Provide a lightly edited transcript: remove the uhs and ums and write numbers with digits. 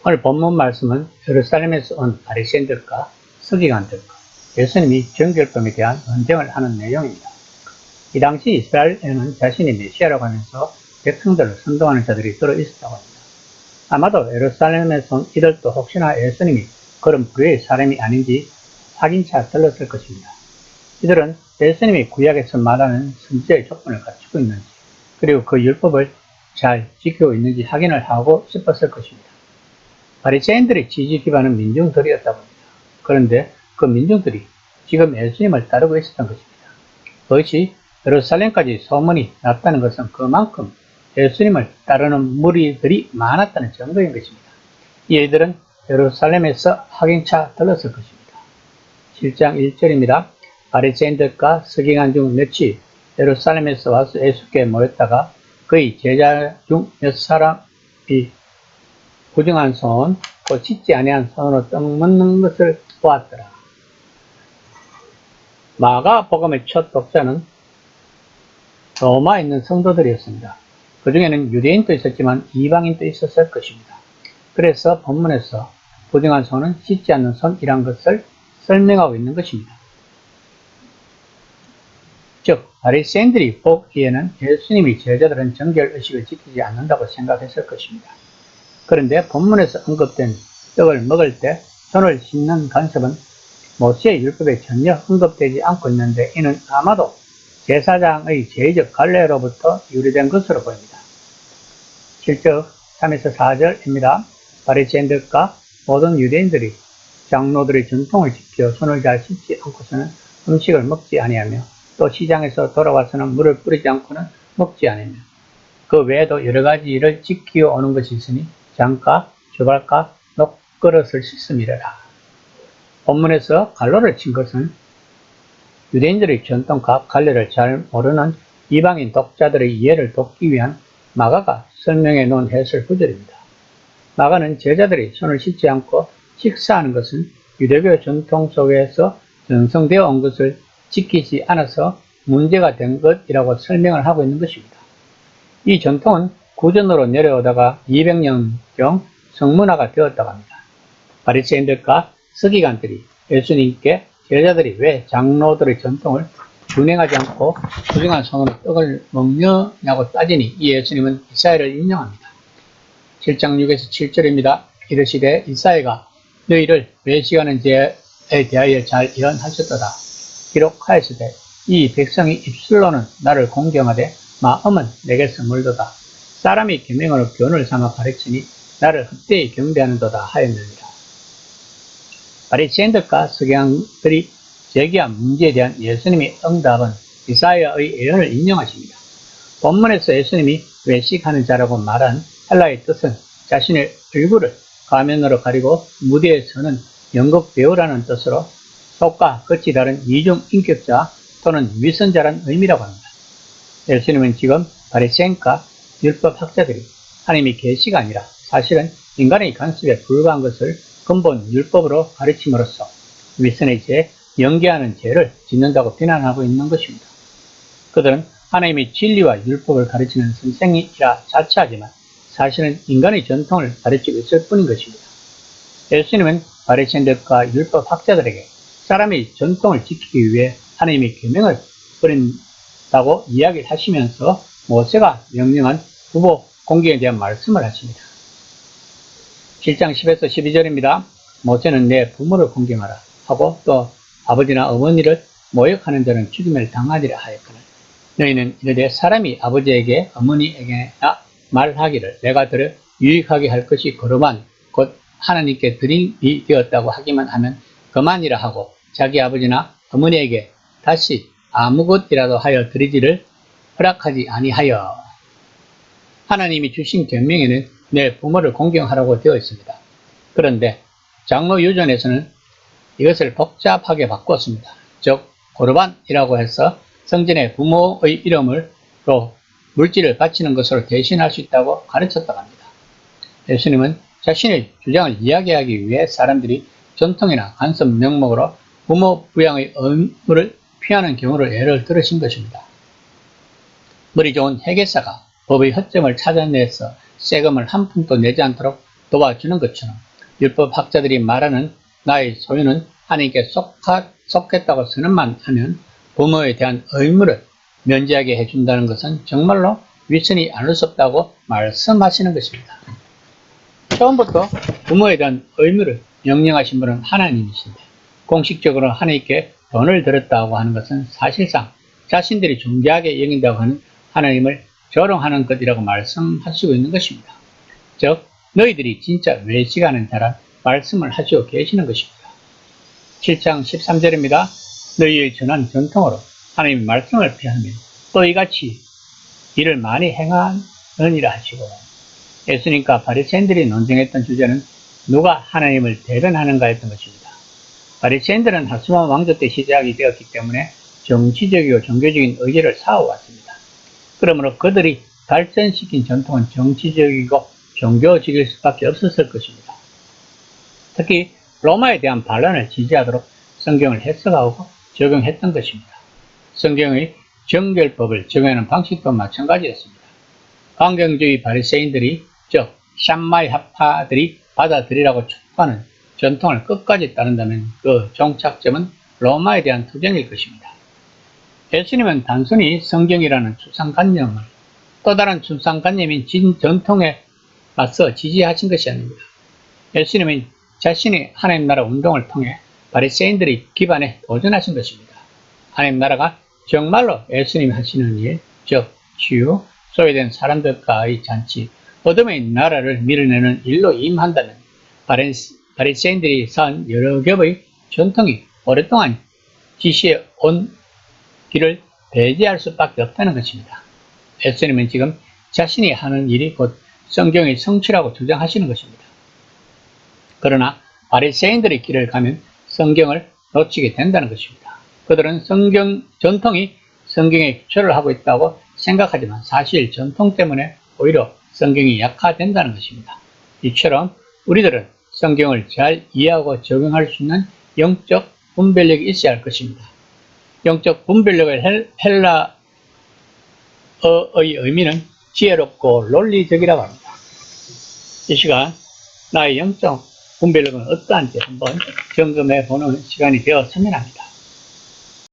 오늘 본문 말씀은 예루살렘에서 온 바리새인들과 서기관들과 예수님이 정결법에 대한 논쟁을 하는 내용입니다. 이 당시 이스라엘에는 자신이 메시아라고 하면서 백성들을 선동하는 자들이 들어있었다고 합니다. 아마도 예루살렘에서 온 이들도 혹시나 예수님이 그런 부류의 사람이 아닌지 확인차 들렀을 것입니다. 이들은 예수님이 구약에서 말하는 선지자의 조건을 갖추고 있는지, 그리고 그 율법을 잘 지키고 있는지 확인을 하고 싶었을 것입니다. 바리새인들의 지지 기반은 민중들이었다고 합니다. 그런데 그 민중들이 지금 예수님을 따르고 있었던 것입니다. 그것이 예루살렘까지 소문이 났다는 것은 그만큼 예수님을 따르는 무리들이 많았다는 증거인 것입니다. 이들은 예루살렘에서 확인차 들렀을 것입니다. 7장 1절입니다. 바리새인들과 서기관 중 몇이 예루살렘에서 와서 예수께 모였다가 그의 제자 중 몇 사람이 부정한 손, 곧 씻지 아니한 손으로 떡 먹는 것을 보았더라. 마가복음의 첫 독자는 로마에 있는 성도들이었습니다. 그 중에는 유대인도 있었지만 이방인도 있었을 것입니다. 그래서 본문에서 부정한 손은 씻지 않는 손이란 것을 설명하고 있는 것입니다. 즉, 바리새인들이 보기에는 예수님이 제자들은 정결의식을 지키지 않는다고 생각했을 것입니다. 그런데 본문에서 언급된 떡을 먹을 때 손을 씻는 간섭은 모세의 율법에 전혀 언급되지 않고 있는데 이는 아마도 제사장의 제의적 관례로부터 유래된 것으로 보입니다. 7절 3에서 4절입니다. 바리새인들과 모든 유대인들이 장로들의 전통을 지켜 손을 잘 씻지 않고서는 음식을 먹지 아니하며 또 시장에서 돌아와서는 물을 뿌리지 않고는 먹지 아니하며 그 외에도 여러 가지 일을 지키어 오는 것이 있으니 장가, 주발가, 녹그릇을 씻음이라라. 본문에서 갈로를 친 것은 유대인들의 전통과 관례를 잘 모르는 이방인 독자들의 이해를 돕기 위한 마가가 설명해 놓은 해설 구절입니다. 마가는 제자들이 손을 씻지 않고 식사하는 것은 유대교 전통 속에서 전성되어 온 것을 지키지 않아서 문제가 된 것이라고 설명을 하고 있는 것입니다. 이 전통은 구전으로 내려오다가 200년경 성문화가 되었다고 합니다. 바리새인들과 서기관들이 예수님께 제자들이 왜 장로들의 전통을 준행하지 않고 부정한 손으로 떡을 먹느냐고 따지니 이 예수님은 이사야를 인용합니다. 7장 6에서 7절입니다. 이르시되 이사야가 너희를 외식하는 죄에 대하여 잘 예언하셨도다. 기록하였으되 이 백성이 입술로는 나를 공경하되 마음은 내게서 멀도다. 사람이 계명으로 교훈을 삼아 가르치니 나를 헛되이 경배하는도다 하였느니라. 바리새인들과 서기관들이 제기한 문제에 대한 예수님의 응답은 이사야의 예언을 인용하십니다. 본문에서 예수님이 외식하는 자라고 말한 헬라의 뜻은 자신의 얼굴을 가면으로 가리고 무대에 서는 연극 배우라는 뜻으로 속과 끝이 다른 이중 인격자 또는 위선자라는 의미라고 합니다. 예수님은 지금 바리새인과 율법 학자들이 하나님의 계시가 아니라 사실은 인간의 간섭에 불과한 것을 근본 율법으로 가르침으로써 위선의 죄, 연계하는 죄를 짓는다고 비난하고 있는 것입니다. 그들은 하나님의 진리와 율법을 가르치는 선생이라 자처하지만 사실은 인간의 전통을 가르치고 있을 뿐인 것입니다. 예수님은 바리새인들과 율법 학자들에게 사람의 전통을 지키기 위해 하나님의 계명을 버린다고 이야기를 하시면서 모세가 명령한 부모 공경에 대한 말씀을 하십니다. 7장 10에서 12절입니다. 모세는 내 부모를 공경하라 하고 또 아버지나 어머니를 모욕하는 자는 죽임을 당하리라 하였거늘 너희는 이르되 사람이 아버지에게 어머니에게나 말하기를 내가 들어 유익하게 할 것이 거룩한 곧 하나님께 드림이 되었다고 하기만 하면 그만이라 하고 자기 아버지나 어머니에게 다시 아무것이라도 하여 드리지를 허락하지 아니하여 하나님이 주신 계명에는 내 부모를 공경하라고 되어 있습니다. 그런데 장로 유전에서는 이것을 복잡하게 바꿨습니다. 즉 고르반이라고 해서 성전에 부모의 이름으로 물질을 바치는 것으로 대신할 수 있다고 가르쳤다고 합니다. 예수님은 자신의 주장을 이야기하기 위해 사람들이 전통이나 간섭 명목으로 부모 부양의 의무를 피하는 경우를 예를 들으신 것입니다. 머리 좋은 회계사가 법의 허점을 찾아내서 세금을 한 푼도 내지 않도록 도와주는 것처럼 율법학자들이 말하는 나의 소유는 하나님께 속했다고 선언만 하면 부모에 대한 의무를 면제하게 해준다는 것은 정말로 위선이 않을 수 없다고 말씀하시는 것입니다. 처음부터 부모에 대한 의무를 명령하신 분은 하나님이신데 공식적으로 하나님께 돈을 들었다고 하는 것은 사실상 자신들이 존귀하게 여긴다고 하는 하나님을 조롱하는 것이라고 말씀하시고 있는 것입니다. 즉 너희들이 진짜 외식하는 자란 말씀을 하시고 계시는 것입니다. 7장 13절입니다. 너희의 전한 전통으로 하나님의 말씀을 피하면 또 이같이 일을 많이 행하느니라 하시고, 예수님과 바리새인들이 논쟁했던 주제는 누가 하나님을 대변하는가였던 것입니다. 바리새인들은 하스몬 왕조 때 시작이 되었기 때문에 정치적이고 종교적인 의제를 쌓아왔습니다. 그러므로 그들이 발전시킨 전통은 정치적이고 종교적일 수밖에 없었을 것입니다. 특히 로마에 대한 반란을 지지하도록 성경을 해석하고 적용했던 것입니다. 성경의 정결법을 적용하는 방식도 마찬가지였습니다. 강경주의 바리새인들이 즉 샴마이 학파들이 받아들이라고 촉구하는 전통을 끝까지 따른다면 그 종착점은 로마에 대한 투쟁일 것입니다. 예수님은 단순히 성경이라는 추상관념을 또 다른 추상관념인 전통에 맞서 지지하신 것이 아닙니다. 예수님은 자신의 하나님 나라 운동을 통해 바리새인들의 기반에 도전하신 것입니다. 하나님 나라가 정말로 예수님이 하시는 일, 즉 치유, 소외된 사람들과의 잔치, 어둠의 나라를 밀어내는 일로 임한다면 바리새인들이 쌓은 여러 겹의 전통이 오랫동안 지시해 온 길을 배제할 수밖에 없다는 것입니다. 예수님은 지금 자신이 하는 일이 곧 성경의 성취라고 주장하시는 것입니다. 그러나 바리새인들의 길을 가면 성경을 놓치게 된다는 것입니다. 그들은 전통이 성경에 기초를 하고 있다고 생각하지만 사실 전통 때문에 오히려 성경이 약화된다는 것입니다. 이처럼 우리들은 성경을 잘 이해하고 적용할 수 있는 영적 분별력이 있어야 할 것입니다. 영적 분별력의 헬라어의 의미는 지혜롭고 논리적이라고 합니다. 이 시간 나의 영적 분별력은 어떠한지 한번 점검해 보는 시간이 되었으면 합니다.